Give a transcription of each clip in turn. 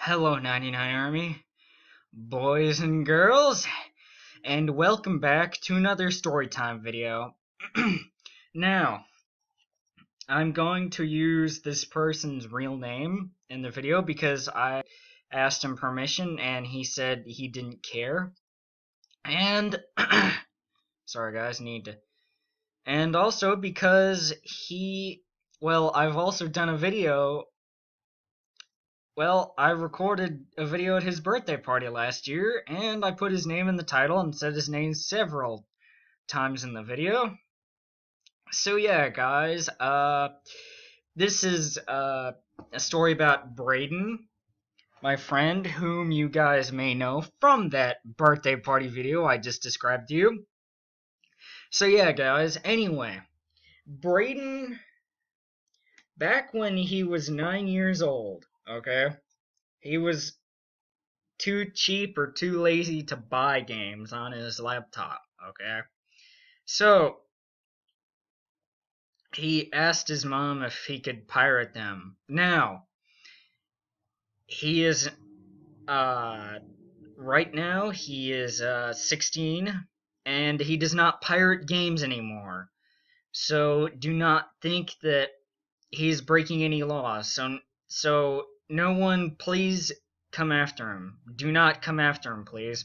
Hello, 99 Army, boys and girls, and welcome back to another Storytime video. Now, I'm going to use this person's real name in the video because I asked him permission and he said he didn't care. And, sorry guys, and also because I've also done a video. Well, I recorded a video at his birthday party last year, and I put his name in the title and said his name several times in the video. So yeah, guys, this is a story about Braiden, my friend, whom you guys may know from that birthday party video I just described to you. So yeah, guys, anyway, Braiden, back when he was 9 years old, okay? He was too cheap or too lazy to buy games on his laptop, okay? So, he asked his mom if he could pirate them. Now, he is, right now, he is 16, and he does not pirate games anymore. So, do not think that he's breaking any laws. So no one, please come after him. Do not come after him, please.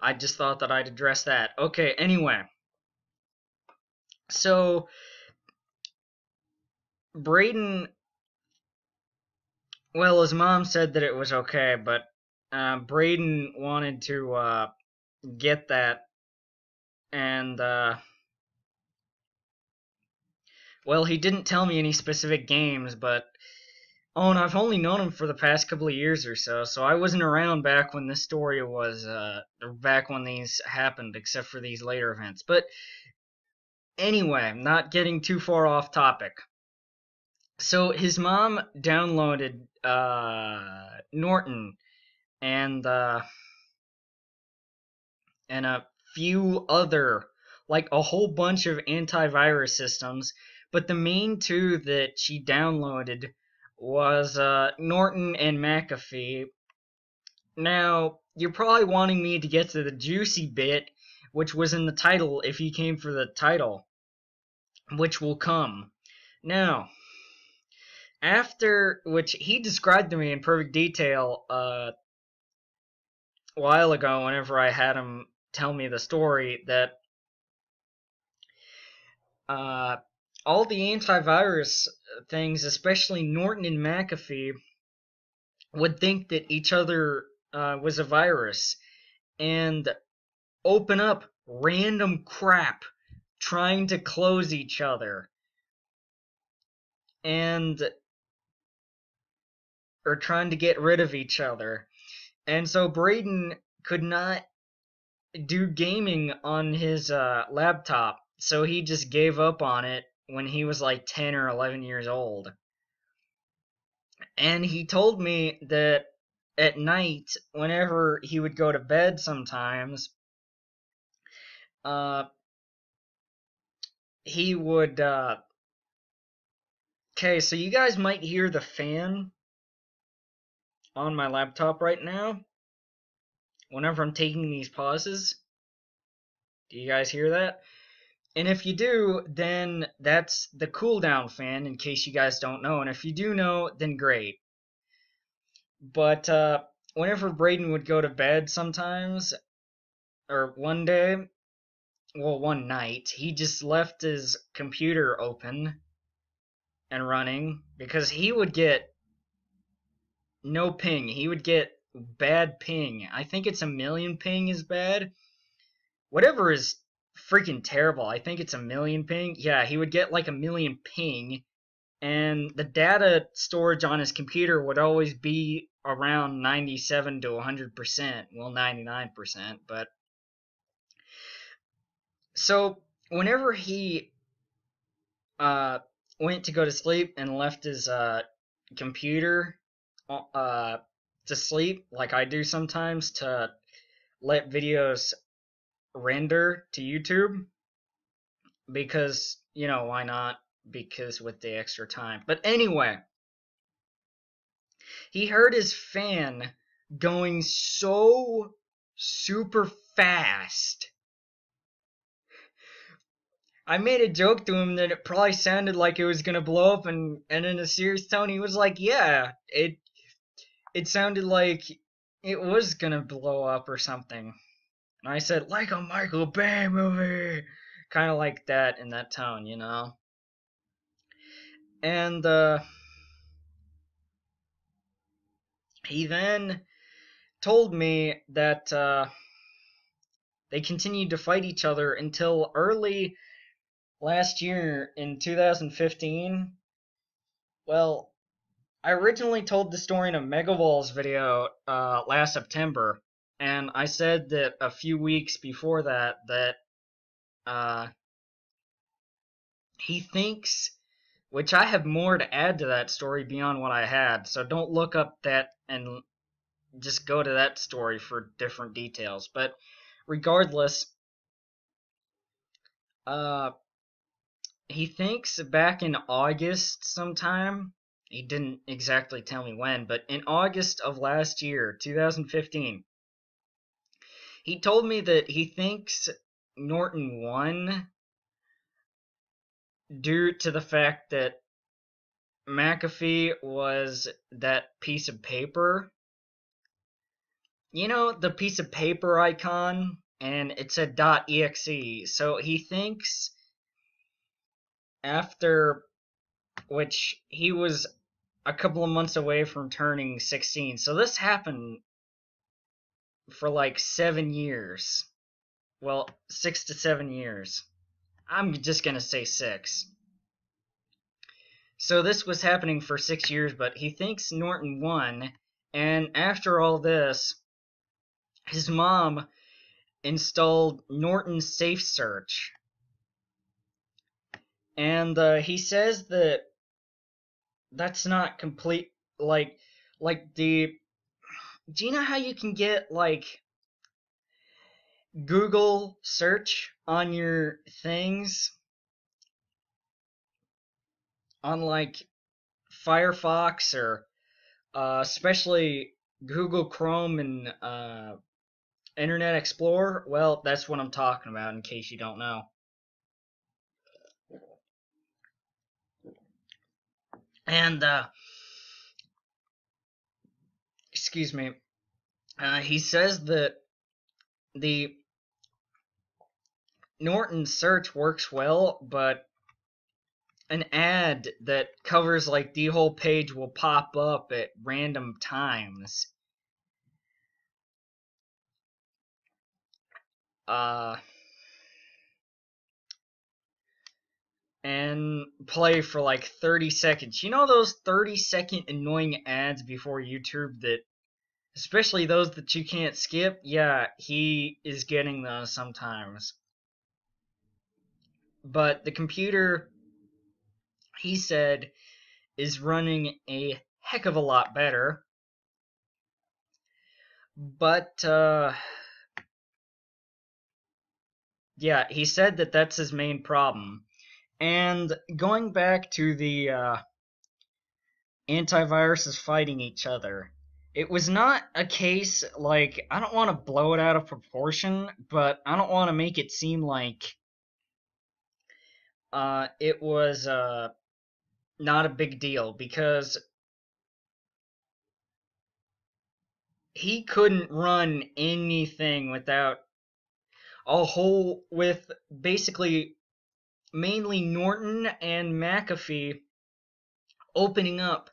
I just thought that I'd address that. Okay, anyway. So, Braiden, well, his mom said that it was okay, but Braiden wanted to get that, and, well, he didn't tell me any specific games, but, oh, and I've only known him for the past couple of years or so I wasn't around back when this story was, back when these happened, except for these later events. But, anyway, not getting too far off topic. So his mom downloaded Norton and a few other, like a whole bunch of antivirus systems, but the main two that she downloaded was Norton and Mcafee. Now, you're probably wanting me to get to the juicy bit, which was in the title if you came for the title, which will come. Now, after which he described to me in perfect detail a while ago whenever I had him tell me the story that all the antivirus things, especially Norton and McAfee, would think that each other was a virus and open up random crap trying to close each other and or trying to get rid of each other. And so Braiden could not do gaming on his laptop, so he just gave up on it when he was like 10 or 11 years old. And he told me that at night, whenever he would go to bed sometimes, he would, okay, so you guys might hear the fan on my laptop right now whenever I'm taking these pauses. Do you guys hear that? And if you do, then that's the cooldown fan, in case you guys don't know. And if you do know, then great. But whenever Braiden would go to bed sometimes, or one day, well, one night, he just left his computer open and running because he would get no ping. He would get bad ping. I think it's 1,000,000 ping is bad. Whatever is freaking terrible. I think it's 1,000,000 ping. Yeah, he would get like 1,000,000 ping, and the data storage on his computer would always be around 97 to 100%. Well, 99%, but so whenever he went to go to sleep and left his computer to sleep, like I do sometimes, to let videos render to YouTube, because, you know, why not? Because with the extra time. But anyway, He heard his fan going so super fast. I made a joke to him that it probably sounded like it was gonna blow up, and in a serious tone, he was like, "Yeah, it sounded like it was gonna blow up or something." And I said, "Like a Michael Bay movie," kind of like that in that tone, you know. And he then told me that they continued to fight each other until early last year in 2015. Well, I originally told the story in a Megawalls video last September, and I said that a few weeks before that uh, he thinks, which I have more to add to that story beyond what I had, so don't look up that and just go to that story for different details. But regardless, uh, he thinks back in August sometime, he didn't exactly tell me when, but in August of last year, 2015, he told me that he thinks Norton won due to the fact that McAfee was that piece of paper. You know, the piece of paper icon, and it said .exe. So he thinks after which he was a couple of months away from turning 16. So this happened for like 7 years. Well, 6 to 7 years. I'm just gonna say 6. So this was happening for 6 years, but he thinks Norton won. And after all this, his mom installed Norton Safe Search. And he says that that's not complete. Like the. Do you know how you can get like Google search on your things? On like Firefox or especially Google Chrome and Internet Explorer? Well, that's what I'm talking about in case you don't know. And, excuse me, he says that the Norton search works well, but an ad that covers like the whole page will pop up at random times. Uh, and play for like 30 seconds. You know those 30-second annoying ads before YouTube that, especially those that you can't skip? Yeah, he is getting those sometimes. But the computer, he said, is running a heck of a lot better. But, yeah, he said that that's his main problem. And going back to the antiviruses fighting each other, it was not a case like, I don't want to blow it out of proportion, but I don't want to make it seem like it was not a big deal, because he couldn't run anything without with basically mainly Norton and McAfee opening up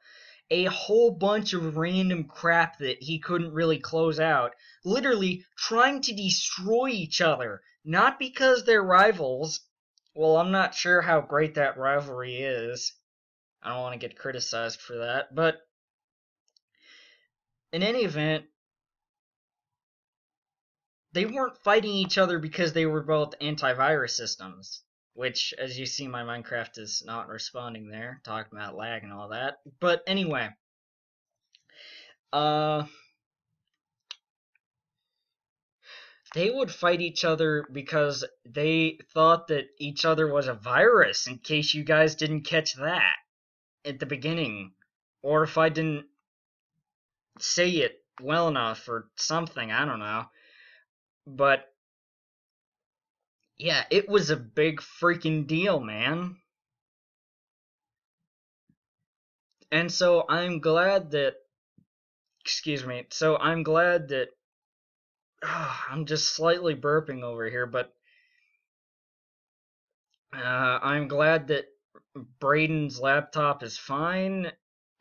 a whole bunch of random crap that he couldn't really close out, literally trying to destroy each other, not because they're rivals. Well, I'm not sure how great that rivalry is. I don't want to get criticized for that, but in any event, they weren't fighting each other because they were both antivirus systems, which, as you see, my Minecraft is not responding there, talking about lag and all that. But anyway, they would fight each other because they thought that each other was a virus, in case you guys didn't catch that at the beginning. Or if I didn't say it well enough or something, I don't know. But yeah, it was a big freaking deal, man. And so I'm glad that, excuse me, so I'm glad that, I'm just slightly burping over here, but I'm glad that Braiden's laptop is fine.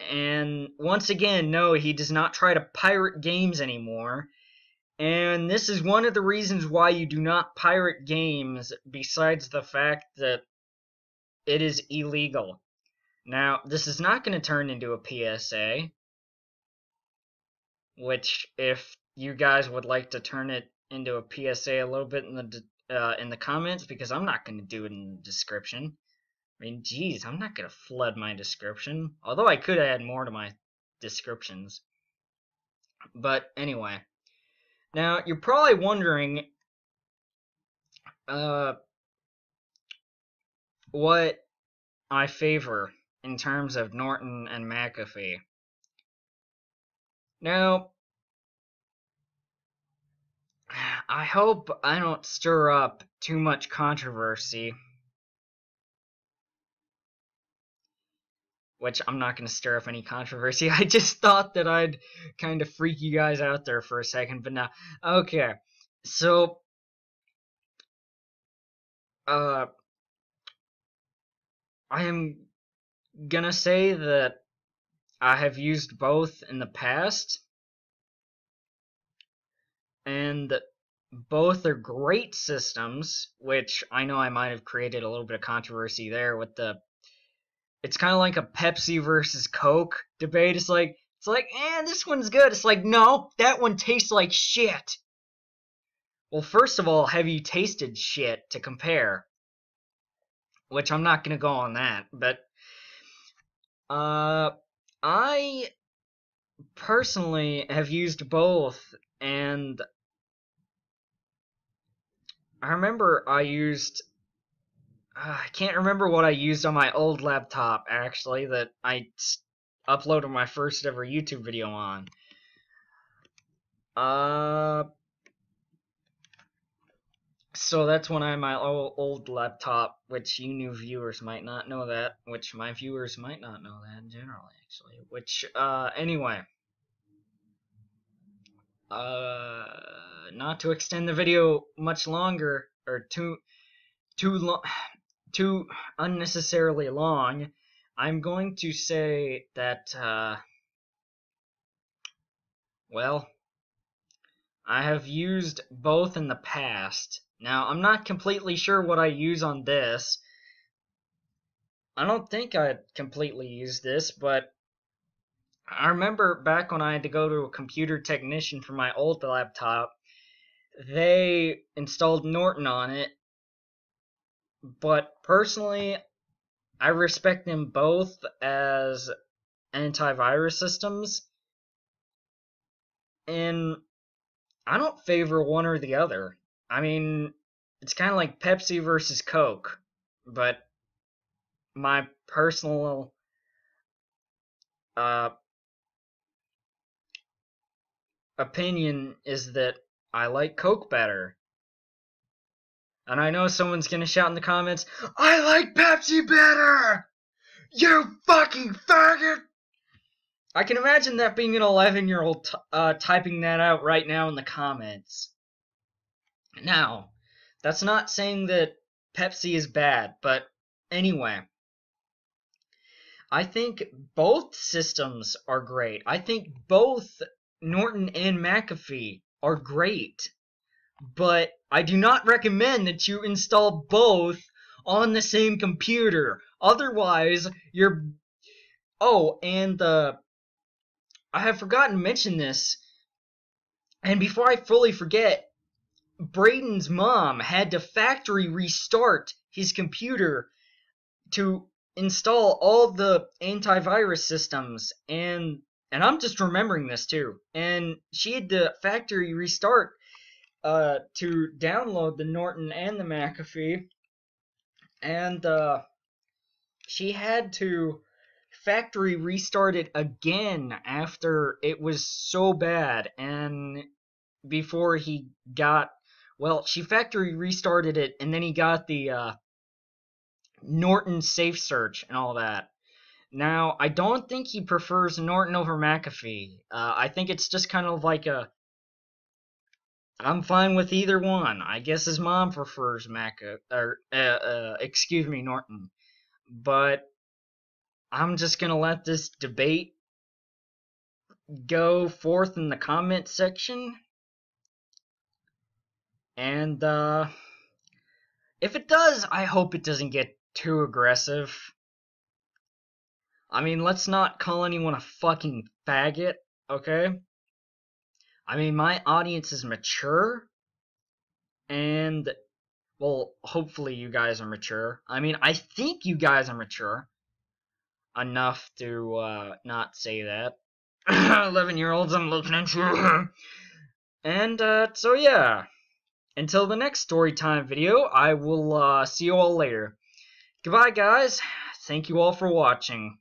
And once again, no, he does not try to pirate games anymore. And this is one of the reasons why you do not pirate games, besides the fact that it is illegal. Now, this is not going to turn into a PSA, which, if you guys would like to turn it into a PSA a little bit in the comments, because I'm not going to do it in the description. I mean, geez, I'm not going to flood my description. Although I could add more to my descriptions. But anyway. Now, you're probably wondering what I favor in terms of Norton and McAfee. Now, I hope I don't stir up too much controversy, which I'm not going to stir up any controversy. I just thought that I'd kind of freak you guys out there for a second, but now, okay. So, I am gonna say that I have used both in the past, and both are great systems, which I know I might have created a little bit of controversy there with the, it's kind of like a Pepsi versus Coke debate. It's like, this one's good. It's like, no, that one tastes like shit. Well, first of all, have you tasted shit to compare? Which I'm not gonna go on that, but I personally have used both, and I remember I can't remember what I used on my old laptop, actually, that I uploaded my first ever YouTube video on. So that's when I had my old laptop, which you new viewers might not know that, which my viewers might not know that in general, actually. Which, anyway. Not to extend the video much longer, or too unnecessarily long, I'm going to say that, well, I have used both in the past. Now, I'm not completely sure what I use on this. I don't think I completely used this, but I remember back when I had to go to a computer technician for my old laptop, they installed Norton on it, but personally, I respect them both as antivirus systems, and I don't favor one or the other. I mean, it's kind of like Pepsi versus Coke, but my personal opinion is that I like Coke better. And I know someone's gonna shout in the comments, I like Pepsi better! You fucking faggot! I can imagine that being an 11-year-old typing that out right now in the comments. Now, that's not saying that Pepsi is bad, but anyway. I think both systems are great. I think both Norton and McAfee are great. But I do not recommend that you install both on the same computer. Otherwise, you're... Oh, and I have forgotten to mention this. And before I fully forget, Braiden's mom had to factory restart his computer to install all the antivirus systems, and I'm just remembering this too. And she had to factory restart to download the Norton and the McAfee, and she had to factory restarted again after it was so bad, and before he got, well, she factory restarted it, and then he got the Norton safe search and all that. Now, I don't think he prefers Norton over McAfee. I think it's just kind of like a, I'm fine with either one. I guess his mom prefers Norton. But I'm just gonna let this debate go forth in the comment section. And, if it does, I hope it doesn't get too aggressive. I mean, let's not call anyone a fucking faggot, okay? I mean, my audience is mature, and, well, hopefully you guys are mature. I mean, I think you guys are mature enough to, not say that. 11-year-olds, I'm looking at you. And, so yeah. Until the next storytime video, I will, see you all later. Goodbye, guys. Thank you all for watching.